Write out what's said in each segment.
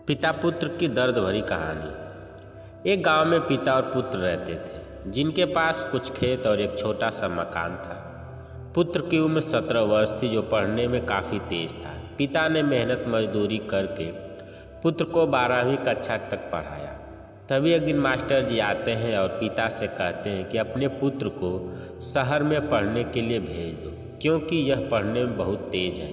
पिता पुत्र की दर्द भरी कहानी। एक गांव में पिता और पुत्र रहते थे, जिनके पास कुछ खेत और एक छोटा सा मकान था। पुत्र की उम्र 17 वर्ष थी, जो पढ़ने में काफ़ी तेज था। पिता ने मेहनत मजदूरी करके पुत्र को 12वीं कक्षा तक पढ़ाया। तभी एक दिन मास्टर जी आते हैं और पिता से कहते हैं कि अपने पुत्र को शहर में पढ़ने के लिए भेज दो, क्योंकि यह पढ़ने में बहुत तेज है।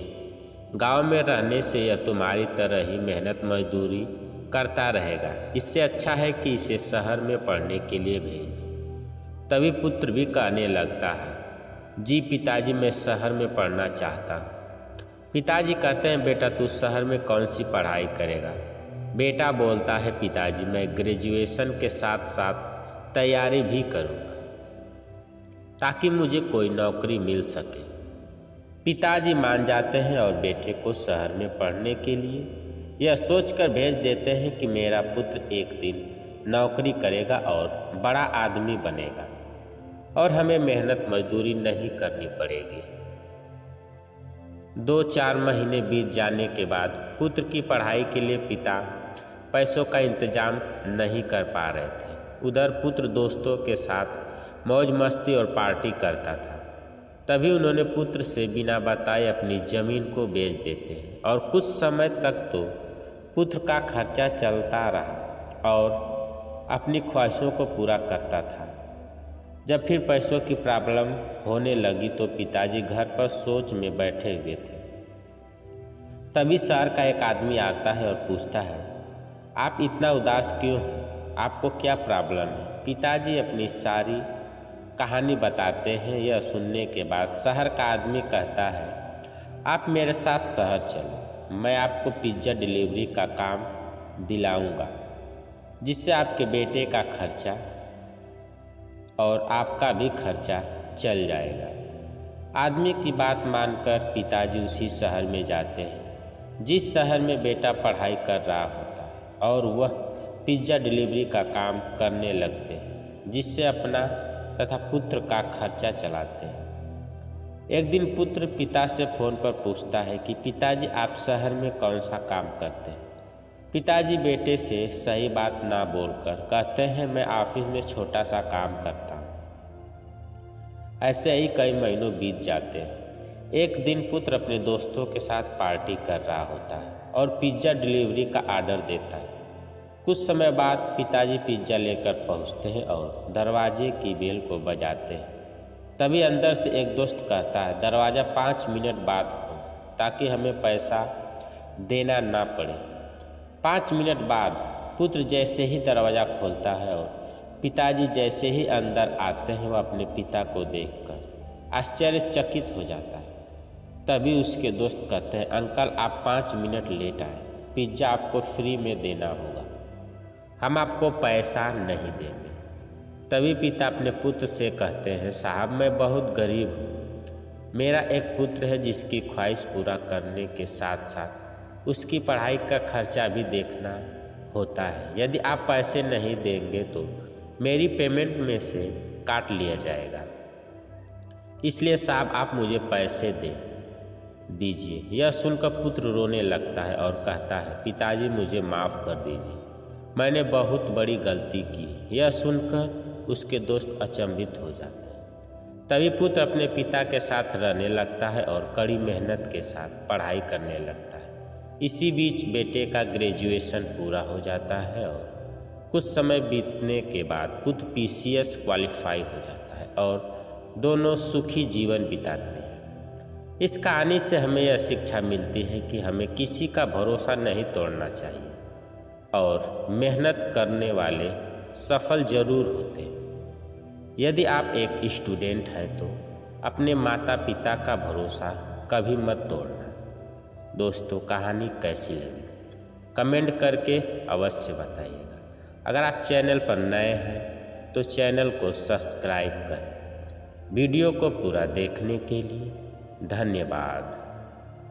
गांव में रहने से यह तुम्हारी तरह ही मेहनत मजदूरी करता रहेगा। इससे अच्छा है कि इसे शहर में पढ़ने के लिए भेज दो। तभी पुत्र भी कहने लगता है, जी पिताजी, मैं शहर में पढ़ना चाहता हूँ। पिताजी कहते हैं, बेटा तू शहर में कौन सी पढ़ाई करेगा? बेटा बोलता है, पिताजी मैं ग्रेजुएशन के साथ साथ तैयारी भी करूँगा, ताकि मुझे कोई नौकरी मिल सके। पिताजी मान जाते हैं और बेटे को शहर में पढ़ने के लिए यह सोचकर भेज देते हैं कि मेरा पुत्र एक दिन नौकरी करेगा और बड़ा आदमी बनेगा और हमें मेहनत मजदूरी नहीं करनी पड़ेगी। 2-4 महीने बीत जाने के बाद पुत्र की पढ़ाई के लिए पिता पैसों का इंतजाम नहीं कर पा रहे थे। उधर पुत्र दोस्तों के साथ मौज मस्ती और पार्टी करता था। तभी उन्होंने पुत्र से बिना बताए अपनी ज़मीन को बेच देते हैं और कुछ समय तक तो पुत्र का खर्चा चलता रहा और अपनी ख्वाहिशों को पूरा करता था। जब फिर पैसों की प्रॉब्लम होने लगी तो पिताजी घर पर सोच में बैठे हुए थे। तभी शहर का एक आदमी आता है और पूछता है, आप इतना उदास क्यों हैं? आपको क्या प्रॉब्लम है? पिताजी अपनी सारी कहानी बताते हैं। यह सुनने के बाद शहर का आदमी कहता है, आप मेरे साथ शहर चलो, मैं आपको पिज्ज़ा डिलीवरी का काम दिलाऊंगा, जिससे आपके बेटे का खर्चा और आपका भी खर्चा चल जाएगा। आदमी की बात मानकर पिताजी उसी शहर में जाते हैं जिस शहर में बेटा पढ़ाई कर रहा होता है, और वह पिज्ज़ा डिलीवरी का काम करने लगते हैं, जिससे अपना तथा पुत्र का खर्चा चलाते हैं। एक दिन पुत्र पिता से फ़ोन पर पूछता है कि पिताजी, आप शहर में कौन सा काम करते हैं? पिताजी बेटे से सही बात ना बोलकर कहते हैं, मैं ऑफिस में छोटा सा काम करता हूँ। ऐसे ही कई महीनों बीत जाते हैं। एक दिन पुत्र अपने दोस्तों के साथ पार्टी कर रहा होता है और पिज्ज़ा डिलीवरी का आर्डर देता है। कुछ समय बाद पिताजी पिज्ज़ा लेकर पहुंचते हैं और दरवाजे की बेल को बजाते हैं। तभी अंदर से एक दोस्त कहता है, दरवाज़ा 5 मिनट बाद खोल, ताकि हमें पैसा देना ना पड़े। 5 मिनट बाद पुत्र जैसे ही दरवाज़ा खोलता है और पिताजी जैसे ही अंदर आते हैं, वह अपने पिता को देखकर आश्चर्यचकित हो जाता है। तभी उसके दोस्त कहते हैं, अंकल आप 5 मिनट लेट आए, पिज्ज़ा आपको फ्री में देना होगा, हम आपको पैसा नहीं देंगे। तभी पिता अपने पुत्र से कहते हैं, साहब मैं बहुत गरीब हूँ, मेरा एक पुत्र है जिसकी ख्वाहिश पूरा करने के साथ साथ उसकी पढ़ाई का खर्चा भी देखना होता है। यदि आप पैसे नहीं देंगे तो मेरी पेमेंट में से काट लिया जाएगा, इसलिए साहब आप मुझे पैसे दे दीजिए। यह सुनकर पुत्र रोने लगता है और कहता है, पिताजी मुझे माफ़ कर दीजिए, मैंने बहुत बड़ी गलती की। यह सुनकर उसके दोस्त अचंभित हो जाते हैं। तभी पुत्र अपने पिता के साथ रहने लगता है और कड़ी मेहनत के साथ पढ़ाई करने लगता है। इसी बीच बेटे का ग्रेजुएशन पूरा हो जाता है और कुछ समय बीतने के बाद पुत्र PCS क्वालिफाई हो जाता है और दोनों सुखी जीवन बिताते हैं। इस कहानी से हमें यह शिक्षा मिलती है कि हमें किसी का भरोसा नहीं तोड़ना चाहिए और मेहनत करने वाले सफल जरूर होते हैं। यदि आप एक स्टूडेंट हैं तो अपने माता पिता का भरोसा कभी मत तोड़ना। दोस्तों, कहानी कैसी लगी कमेंट करके अवश्य बताइएगा। अगर आप चैनल पर नए हैं तो चैनल को सब्सक्राइब करें। वीडियो को पूरा देखने के लिए धन्यवाद।